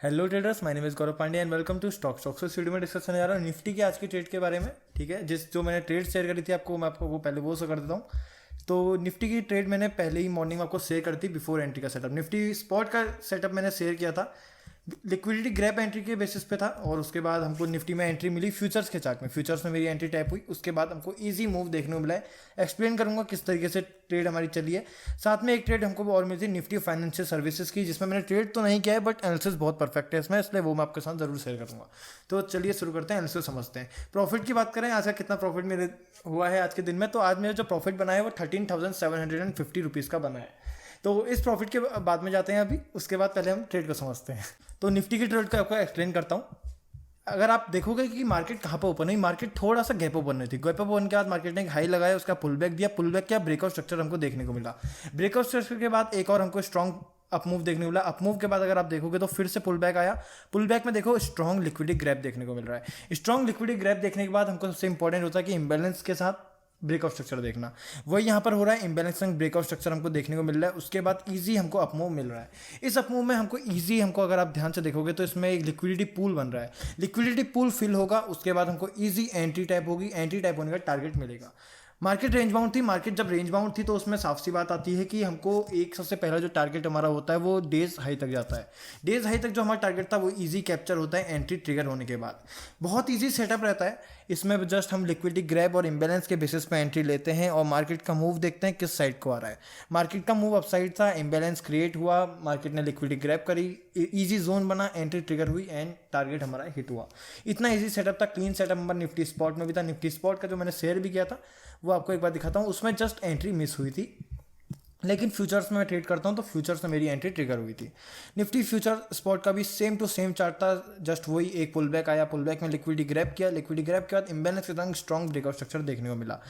Hello traders, my name is Gaurav Pandey and welcome to stocks. इस video में discuss करने जा रहा हूँ निफ्टी की आज की ट्रेड के बारे में। ठीक है, जो मैंने ट्रेड शेयर करी थी आपको, मैं आपको वो पहले वो कर देता हूँ। तो निफ्टी की ट्रेड मैंने पहले ही मॉर्निंग में आपको शेयर कर दी बिफोर एंट्री का सेटअप। निफ्टी स्पॉट का सेटअप मैंने शेयर किया था, लिक्विडिटी ग्रैब एंट्री के बेसिस पे था। और उसके बाद हमको निफ्टी में एंट्री मिली फ्यूचर्स के चार्ट में, फ्यूचर्स में मेरी एंट्री टाइप हुई। उसके बाद हमको इजी मूव देखने को मिला है। एक्सप्लेन करूंगा किस तरीके से ट्रेड हमारी चली है। साथ में एक ट्रेड हमको और मिली थी निफ्टी फाइनेंशियल सर्विसेज की, जिसमें मैंने ट्रेड तो नहीं किया है बट एनालिसिस बहुत परफेक्ट है इसमें, इसलिए वो मैं आपके साथ जरूर शेयर करूंगा। तो चलिए शुरू करते हैं, एनालिसिस समझते हैं। प्रॉफिट की बात करें, आज का कितना प्रॉफिट मेरे हुआ है आज के दिन में, तो आज मेरा जो प्रॉफिट बना है वो 13,750 रुपीज़ का बना है। तो इस प्रॉफिट के बाद में जाते हैं अभी, उसके बाद पहले हम ट्रेड को समझते हैं। तो निफ्टी की ट्रेड को आपको एक्सप्लेन करता हूँ। अगर आप देखोगे कि मार्केट कहाँ पर ओपन हुई, मार्केट थोड़ा सा गैप ओपन हुई थी। गैप ओपन के बाद मार्केट ने एक हाई लगाया, उसका पुल बैक दिया। पुल बैक क्या, ब्रेकआउट स्ट्रक्चर हमको देखने को मिला। ब्रेकआउट स्ट्रक्चर के बाद एक और हमको स्ट्रॉन्ग अपमूव देखने को मिला। अपमूव के बाद अगर आप देखोगे तो फिर से पुल बैक आया। पुल बैक में देखो स्ट्रॉन्ग लिक्विडिटी ग्रैप देखने को मिल रहा है। स्ट्रॉन्ग लिक्विडिटी ग्रैप देखने के बाद हमको सबसे इंपॉर्टेंट होता है कि इम्बैलेंस के साथ ब्रेकआउट स्ट्रक्चर देखना। वही यहाँ पर हो रहा है, इम्बैलेंस ब्रेकआउट स्ट्रक्चर हमको देखने को मिल रहा है। उसके बाद इजी हमको अपमूव मिल रहा है। इस अपमूव में हमको अगर आप ध्यान से देखोगे तो इसमें एक लिक्विडिटी पूल बन रहा है। लिक्विडिटी पूल फिल होगा, उसके बाद हमको इजी एंट्री टाइप होगी। एंट्री टाइप होने का टारगेट मिलेगा। मार्केट रेंज बाउंड थी। मार्केट जब रेंज बाउंड थी तो उसमें साफ सी बात आती है कि हमको एक सबसे पहला जो टारगेट हमारा होता है वो डेज हाई तक जाता है। डेज हाई तक जो हमारा टारगेट था वो इजी कैप्चर होता है एंट्री ट्रिगर होने के बाद। बहुत इजी सेटअप रहता है। इसमें जस्ट हम लिक्विडिटी ग्रैब और इम्बैलेंस के बेसिस पे एंट्री लेते हैं और मार्केट का मूव देखते हैं किस साइड को आ रहा है। मार्केट का मूव अपसाइड था, इम्बैलेंस क्रिएट हुआ, मार्केट ने लिक्विडिटी ग्रैब करी, इजी जोन बना, एंट्री ट्रिगर हुई एंड टारगेट हमारा हिट हुआ। इतना इजी सेटअप था। क्लीन सेटअप हमारा निफ्टी स्पॉट में भी था। निफ्टी स्पॉट का जो मैंने शेयर भी किया था वो आपको एक बार दिखाता हूँ। उसमें जस्ट एंट्री मिस हुई थी, लेकिन फ्यूचर्स में मैं ट्रेड करता हूँ तो फ्यूचर्स में मेरी एंट्री ट्रिगर हुई थी। निफ्टी फ्यूचर स्पॉट का भी सेम टू सेम चार्ट था। जस्ट वही एक पुल बैक आया, पुल बैक में लिक्विडिटी ग्रैब किया, लिक्विडिटी ग्रैब के बाद इम्बैलेंस के साथ स्ट्रॉन्ग ब्रेकआउट स्ट्रक्चर देखने को मिला।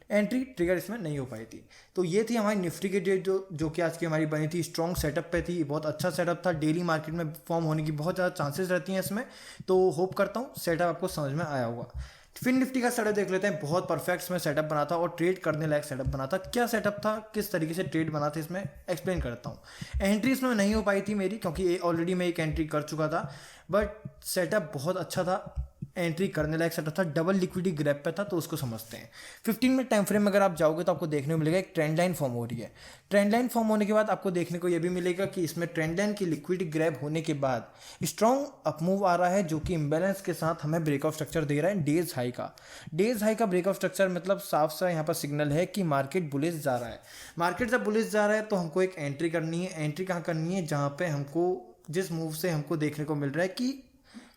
एंट्री ट्रिगर इसमें नहीं हो पाई थी। तो ये थी हमारी निफ्टी की डेट जो कि आज की हमारी बनी थी। स्ट्रॉन्ग सेटअप पे थी, बहुत अच्छा सेटअप था। डेली मार्केट में फॉर्म होने की बहुत ज़्यादा चांसेस रहती हैं इसमें। तो होप करता हूँ सेटअप आपको समझ में आया होगा। फिर निफ्टी का सेटअप देख लेते हैं। बहुत परफेक्ट इसमें सेटअप बना था और ट्रेड करने लायक सेटअप बना था। क्या सेटअप था, किस तरीके से ट्रेड बना था, इसमें एक्सप्लेन करता हूँ। एंट्री इसमें नहीं हो पाई थी मेरी, क्योंकि ऑलरेडी मैं एक एंट्री कर चुका था, बट सेटअप बहुत अच्छा था। एंट्री करने लायक सेटअप था, डबल लिक्विडिटी ग्रैब पे था। तो उसको समझते हैं। 15 मिनट टाइम फ्रेम में अगर आप जाओगे तो आपको देखने को मिलेगा एक ट्रेंड लाइन फॉर्म हो रही है। ट्रेंड लाइन फॉर्म होने के बाद आपको देखने को यह भी मिलेगा कि इसमें ट्रेंड लाइन की लिक्विडिटी ग्रैब होने के बाद स्ट्रॉन्ग अपमूव आ रहा है, जो कि इम्बैलेंस के साथ हमें ब्रेकआउट स्ट्रक्चर दे रहा है डेज हाई का। डेज हाई का ब्रेकआउट स्ट्रक्चर मतलब साफ सा यहाँ पर सिग्नल है कि मार्केट बुलिश जा रहा है। मार्केट जब बुलिश जा रहा है तो हमको एक एंट्री करनी है। एंट्री कहाँ करनी है, जहाँ पे हमको जिस मूव से हमको देखने को मिल रहा है कि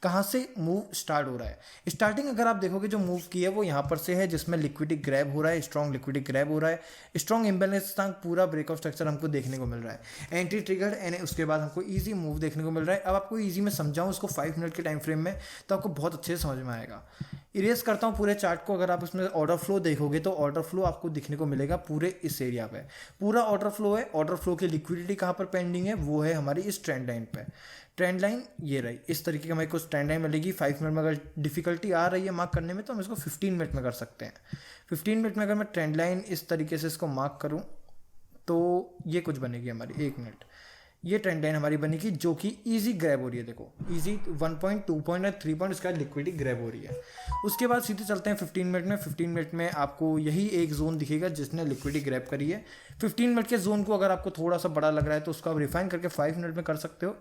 कहाँ से मूव स्टार्ट हो रहा है। स्टार्टिंग अगर आप देखोगे जो मूव की है वो यहाँ पर से है, जिसमें लिक्विडिटी ग्रैब हो रहा है, स्ट्रॉन्ग लिक्विडिटी ग्रैब हो रहा है, स्ट्रॉन्ग इम्बैलेंस तक पूरा ब्रेकआउट स्ट्रक्चर हमको देखने को मिल रहा है। एंट्री ट्रिगर एंड उसके बाद हमको इजी मूव देखने को मिल रहा है। अब आपको इजी में समझाऊँ उसको 5 मिनट के टाइम फ्रेम में, तो आपको बहुत अच्छे से समझ में आएगा। इरेज करता हूँ पूरे चार्ट को। अगर आप इसमें ऑर्डर फ्लो देखोगे तो ऑर्डर फ्लो आपको दिखने को मिलेगा पूरे इस एरिया पे। पूरा ऑर्डर फ्लो है। ऑर्डर फ्लो की लिक्विडिटी कहाँ पर पेंडिंग है, वो है हमारी इस ट्रेंड लाइन पे। ट्रेंड लाइन ये रही, इस तरीके की हमें कुछ ट्रेंड लाइन मिलेगी। 5 मिनट में अगर डिफिकल्टी आ रही है मार्क करने में तो हम इसको 15 मिनट में कर सकते हैं। 15 मिनट में अगर मैं ट्रेंड लाइन इस तरीके से इसको मार्क करूँ तो ये कुछ बनेगी हमारी। 1 मिनट, ये ट्रेंड लाइन हमारी बनेगी जो कि इजी ग्रैब हो रही है। देखो इजी 1 पॉइंट 2 पॉइंट और 3 पॉइंट इसका लिक्विडिटी ग्रैब हो रही है। उसके बाद सीधे चलते हैं 15 मिनट में। 15 मिनट में आपको यही एक जोन दिखेगा जिसने लिक्विडिटी ग्रैब करी है। 15 मिनट के जोन को अगर आपको थोड़ा सा बड़ा लग रहा है तो उसको आप रिफाइन करके 5 मिनट में कर सकते हो।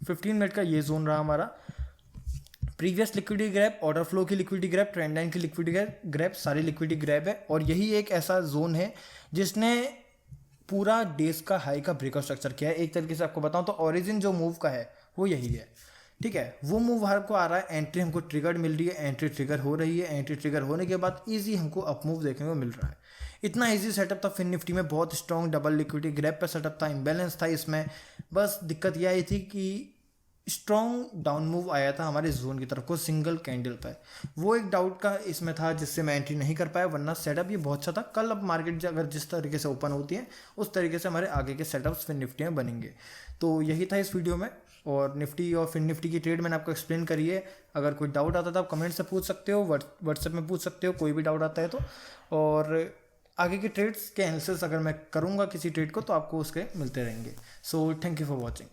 15 मिनट का ये जोन रहा हमारा। Previous liquidity grab, order flow की लिक्विडिटी ग्रैब, ट्रेंड लाइन की लिक्विडिटी ग्रैब, सारी लिक्विडिटी ग्रैब है। और यही एक ऐसा जोन है जिसने पूरा डेज का हाई का ब्रेकआउट स्ट्रक्चर किया है। एक तरीके से आपको बताऊं तो ओरिजिन जो मूव का है वो यही है। ठीक है, वो मूव हर को आ रहा है। एंट्री हमको ट्रिगर्ड मिल रही है, एंट्री ट्रिगर हो रही है। एंट्री ट्रिगर होने के बाद इजी हमको अप मूव देखने को मिल रहा है। इतना इजी सेटअप था। फिर निफ्टी में बहुत स्ट्रॉन्ग डबल लिक्विडिटी ग्रैब पे सेटअप था, इम्बैलेंस था इसमें। बस दिक्कत यह आई थी कि स्ट्रॉन्ग डाउन मूव आया था हमारे जोन की तरफ को सिंगल कैंडल पर। वो एक डाउट का इसमें था जिससे मैं एंट्री नहीं कर पाया, वरना सेटअप ये बहुत अच्छा था। कल अब मार्केट अगर जिस तरीके से ओपन होती है उस तरीके से हमारे आगे के सेटअप्स फिर निफ्टी में बनेंगे। तो यही था इस वीडियो में। और निफ्टी और फिर निफ्टी की ट्रेड मैंने आपको एक्सप्लेन करी है। अगर कोई डाउट आता है तो आप कमेंट से पूछ सकते हो, व्हाट्सएप में पूछ सकते हो, कोई भी डाउट आता है तो। और आगे के ट्रेड्स के एनालिसिस अगर मैं करूँगा किसी ट्रेड को तो आपको उसके मिलते रहेंगे। So thank you for watching.